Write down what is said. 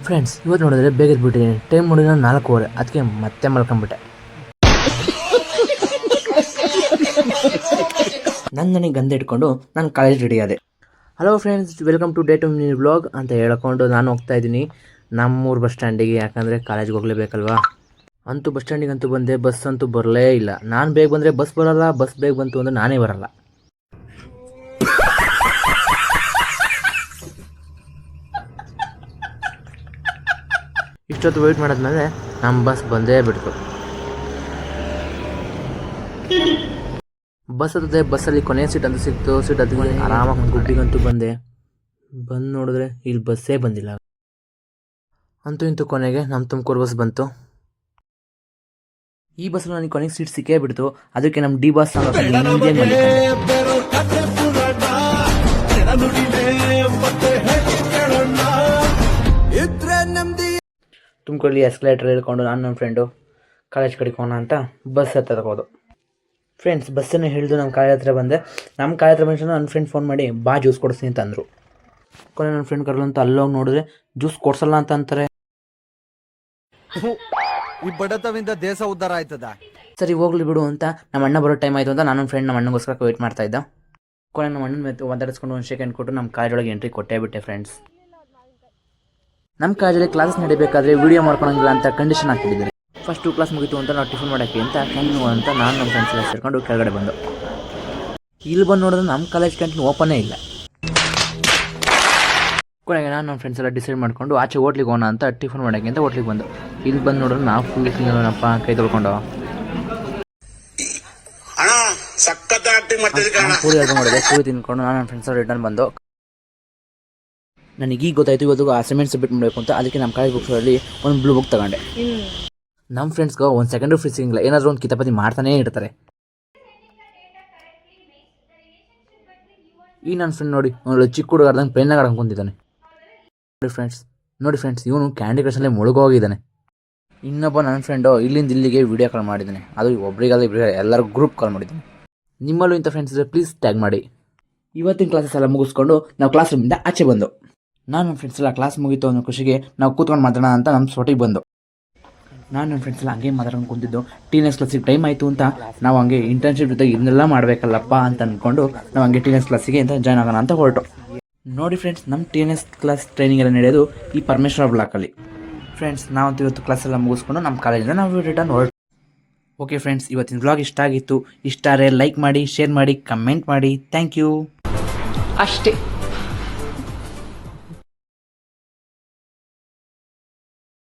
Friends ಇವತ್ತು ನೋಡಿದ್ರೆ ಬೇಗ ಎದ್ಬಿಟ್ಟಿದ್ದೀನಿ. ಟೈಮ್ ನೋಡಿದ್ರೆ 4:15. ಅದಕ್ಕೆ ಮತ್ತೆ ಮಲ್ಕೊಂಡ್ಬಿಟ್ಟೆ. ನನಗೆ ಗಂಧ ಇಟ್ಕೊಂಡು ನಾನು ಕಾಲೇಜ್ ರೆಡಿ ಆದೆ. Hello friends, welcome to day two mini vlog ಅಂತ ಹೇಳ್ಕೊಂಡು ನಾನು ಹೋಗ್ತಾ ಇದ್ದೀನಿ ನಮ್ಮೂರು ಬಸ್ ಸ್ಟ್ಯಾಂಡಿಗೆ. ಯಾಕಂದರೆ ಕಾಲೇಜ್ಗೆ ಹೋಗಲೇಬೇಕಲ್ವಾ. ಅಂತೂ ಬಸ್ ಸ್ಟ್ಯಾಂಡಿಗೆ ಅಂತೂ ಬಂದೆ, ಬಸ್ ಅಂತೂ ಬರಲೇ ಇಲ್ಲ. ನಾನು ಬೇಗ ಬಂದರೆ ಬಸ್ ಬರೋಲ್ಲ, ಬಸ್ ಬೇಗ ಬಂತು ಅಂದರೆ ನಾನೇ ಬರಲ್ಲ. ಇಷ್ಟೊತ್ತು ವೆಯ್ಟ್ ಮಾಡಿದ್ಮೇಲೆ ನಮ್ಮ ಬಸ್ ಬಂದೇ ಬಿಡ್ತು. ಬಸ್ ಹತ್ತದೆ, ಬಸ್ಸಲ್ಲಿ ಕೊನೆಯ ಸೀಟ್ ಅಂತ ಸಿಕ್ತು. ಸೀಟ್ ಹತ್ಕೊಂಡು ಆರಾಮಾಗಿ ಗುಡ್ಡಿಗಂತೂ ಬಂದು ನೋಡಿದ್ರೆ ಇಲ್ಲಿ ಬಸ್ಸೇ ಬಂದಿಲ್ಲ. ಅಂತೂ ಇಂತೂ ಕೊನೆಗೆ ನಮ್ಮ ತುಮಕೂರು ಬಸ್ ಬಂತು. ಈ ಬಸ್ಸಲ್ಲಿ ನನಗೆ ಕೊನೆಗೆ ಸೀಟ್ ಸಿಕ್ಕೇ ಬಿಡ್ತು. ಅದಕ್ಕೆ ನಮ್ಮ ಡಿ ಬಾಸ್ ತುಮಕೂರಲ್ಲಿ ಎಸ್ಕಲೇಟರ್ ಹೇಳ್ಕೊಂಡು ನಾನು ನನ್ನ ಫ್ರೆಂಡು ಕಾಲೇಜ್ ಕಡೆಗೆ ಹೋಗೋಣ ಅಂತ ಬಸ್ ಹತ್ರ ಹೋದು. ಫ್ರೆಂಡ್ಸ್, ಬಸ್ಸನ್ನು ಹಿಡಿದು ನಮ್ಮ ಕಾಲೇಜ್ ಹತ್ರ ಬಂದೆ. ನಮ್ಮ ಕಾಲೇಜ್ ಹತ್ರ ಬಂದ ನನ್ನ ಫ್ರೆಂಡ್ ಫೋನ್ ಮಾಡಿ ಬಾ ಜ್ಯೂಸ್ ಕೊಡಿಸ್ತೀನಿ ಅಂತ ಅಂದರು. ಕೊನೆ ನನ್ನ ಫ್ರೆಂಡ್ ಕರಲು ಅಂತ ಅಲ್ಲೋಗಿ ನೋಡಿದ್ರೆ ಜ್ಯೂಸ್ ಕೊಡ್ಸಲ್ಲ ಅಂತ ಅಂತಾರೆ. ಈ ಬಡತವಿಂದ ದೇಶ ಉದ್ಧಾರ ಆಯ್ತದ. ಸರಿ ಹೋಗ್ಲಿ ಬಿಡು ಅಂತ ನಮ್ಮ ಅಣ್ಣ ಬರೋ ಟೈಮ್ ಆಯಿತು ಅಂತ ನನ್ನ ಫ್ರೆಂಡ್ ನಮ್ಮ ಅಣ್ಣಗೋಸ್ಕರ ವೇಟ್ ಮಾಡ್ತಾ ಇದ್ದ. ಕೊನೆ ನಮ್ಮ ಅಣ್ಣನ ಮಾತಾಡಿಸ್ಕೊಂಡು ಒಂದು ಸೆಕೆಂಡ್ ಕೊಟ್ಟು ನಮ್ಮ ಕಾಲೇಜ್ ಒಳಗೆ ಎಂಟ್ರಿ ಕೊಟ್ಟೇ ಬಿಟ್ಟೆ. ಫ್ರೆಂಡ್ಸ್, ನಮ್ಮ ಕಾಲೇಜಲ್ಲಿ ಕ್ಲಾಸ್ ನಡಿಬೇಕಾದ್ರೆ ವೀಡಿಯೋ ಮಾಡ್ಕೊಳಂಗಿಲ್ಲ ಅಂತ ಕಂಡೀಷನ್ ಹಾಕಿಟ್ಟಿದ್ದಾರೆ. ಫಸ್ಟ್ 2 ಕ್ಲಾಸ್ ಮುಗಿತು ಅಂತ ನಾವು ಟಿಫನ್ ಮಾಡೋಕ್ಕೆ ಅಂತ ಕ್ಯಾಂಟೀನ್ ಅಂತ ನಾನು ನಮ್ಮ ಫ್ರೆಂಡ್ಸ್ ಎಲ್ಲ ಸೇರ್ಕೊಂಡು ಕೆಳಗಡೆ ಬಂದು ಇಲ್ಲಿ ಬಂದು ನೋಡಿದ್ರೆ ನಮ್ಮ ಕಾಲೇಜ್ ಕ್ಯಾಂಟೀನ್ ಓಪನ್ನೇ ಇಲ್ಲ. ಕೊನೆಗೆ ನಾನು ನಮ್ಮ ಫ್ರೆಂಡ್ಸ್ ಎಲ್ಲ ಡಿಸೈಡ್ ಮಾಡಿಕೊಂಡು ಆಚೆ ಹೋಟ್ಲಿಗೆ ಹೋಗೋಣ ಅಂತ ಟಿಫನ್ ಮಾಡೋಕ್ಕೆ ಅಂತ ಹೋಟ್ಲಿಗೆ ಬಂದು ಇಲ್ಲಿ ಬಂದು ನೋಡಿದ್ರೆ ನಾವು ಫುಲ್ ತಿನ್ನೋಣಪ್ಪ ಕೈ ತೊಳ್ಕೊಂಡು ಪೂರಿ ಮಾಡಿದೆ. ಪೂರಿ ತಿನ್ಕೊಂಡು ನಾನು ನನ್ನ ಫ್ರೆಂಡ್ಸ್ ಎಲ್ಲ ರಿಟರ್ನ್ ಬಂದು ನನಗೆ ಈಗ ಗೊತ್ತಾಯಿತು ಇವತ್ತು ಅಸೈನ್ಮೆಂಟ್ ಸಬ್ಮಿಟ್ ಮಾಡಬೇಕು ಅಂತ. ಅದಕ್ಕೆ ನಮ್ಮ ಕಾಲೇಜ್ ಬುಕ್ಸಲ್ಲಿ ಒಂದು ಬ್ಲೂ ಬುಕ್ ತಗೊಂಡೆ. ನಮ್ಮ ಫ್ರೆಂಡ್ಸ್ಗೆ ಒಂದು ಸೆಕೆಂಡು ಫ್ರೀ ಸಿಗಿಲ್ಲ, ಏನಾದರೂ ಒಂದು ಕಿತಾಪತಿ ಮಾಡ್ತಾನೇ ಇರ್ತಾರೆ. ಈ ನನ್ನ ಫ್ರೆಂಡ್ ನೋಡಿ ಅವನು ಚಿಕ್ಕ ಹುಡುಗಾರ್ದಂಗೆ ಪೆನ್ನಾಗ ಅನ್ಕೊಂತಿದ್ದಾನೆ. ನೋಡಿ ಫ್ರೆಂಡ್ಸ್ ಇವನು ಕ್ಯಾಂಡಿ ಕ್ರಷಲ್ಲೇ ಮುಳುಗೋಗಿದ್ದಾನೆ. ಇನ್ನೊಬ್ಬ ನನ್ನ ಫ್ರೆಂಡು ಇಲ್ಲಿಂದ ಇಲ್ಲಿಗೆ ವೀಡಿಯೋ ಕಾಲ್ ಮಾಡಿದ್ದಾನೆ. ಅದು ಒಬ್ರಿಗಲ್ಲ ಇಬ್ಬರಿಗೆ ಎಲ್ಲರೂ ಗ್ರೂಪ್ ಕಾಲ್ ಮಾಡಿದ್ದಾನೆ. ನಿಮ್ಮಲ್ಲೂ ಇಂಥ ಫ್ರೆಂಡ್ಸ್ ಇದ್ದರೆ ಪ್ಲೀಸ್ ಟ್ಯಾಗ್ ಮಾಡಿ. ಇವತ್ತಿನ ಕ್ಲಾಸಸ್ ಎಲ್ಲ ಮುಗಿಸ್ಕೊಂಡು ನಾವು ಕ್ಲಾಸ್ ರೂಮಿಂದ ಆಚೆ ಬಂದು ನಾನು ನನ್ನ ಫ್ರೆಂಡ್ಸ್ ಎಲ್ಲ ಕ್ಲಾಸ್ ಮುಗೀತು ಅನ್ನೋ ಖುಷಿಗೆ ನಾವು ಕೂತ್ಕೊಂಡು ಮಾತಾಡೋಣ ಅಂತ ನಮ್ಮ ಸೊಟ್ಟಿಗೆ ಬಂದು ನಾನು ನನ್ನ ಫ್ರೆಂಡ್ಸ್ ಎಲ್ಲ ಹಂಗೆ ಮಾತಾಡ್ಕೊಂಡು ಕುಂತಿದ್ದು. ಟೀನೇಜ್ ಕ್ಲಾಸಿಗೆ ಟೈಮ್ ಆಯಿತು ಅಂತ ನಾವು ಹಂಗೆ ಇಂಟರ್ನ್ಶಿಪ್ ಜೊತೆಗೆ ಇದನ್ನೆಲ್ಲ ಮಾಡಬೇಕಲ್ಲಪ್ಪ ಅಂತ ಅಂದ್ಕೊಂಡು ನಾವು ಹಂಗೆ ಟೀನೇಜ್ ಕ್ಲಾಸಿಗೆ ಅಂತ ಜಾಯ್ನ್ ಆಗೋಣ ಅಂತ ಹೊರಟು. ನೋಡಿ ಫ್ರೆಂಡ್ಸ್, ನಮ್ಮ ಟೀನೇಜ್ ಕ್ಲಾಸ್ ಟ್ರೈನಿಂಗ್ ಎಲ್ಲ ನಡೆಯೋದು ಈ ಪರಮೇಶ್ವರ ಬ್ಲಾಕಲ್ಲಿ. ಫ್ರೆಂಡ್ಸ್, ನಾವಂತೂ ಇವತ್ತು ಕ್ಲಾಸೆಲ್ಲ ಮುಗಿಸ್ಕೊಂಡು ನಮ್ಮ ಕಾಲೇಜಿಂದ ನಾವು ರಿಟರ್ನ್ ಹೊರಟು. ಓಕೆ ಫ್ರೆಂಡ್ಸ್, ಇವತ್ತಿನ ವ್ಲಾಗ್ ಇಷ್ಟ ಆಗಿತ್ತು. ಇಷ್ಟ ಆದರೆ ಲೈಕ್ ಮಾಡಿ, ಶೇರ್ ಮಾಡಿ, ಕಮೆಂಟ್ ಮಾಡಿ. Thank you. ಅಷ್ಟೇ.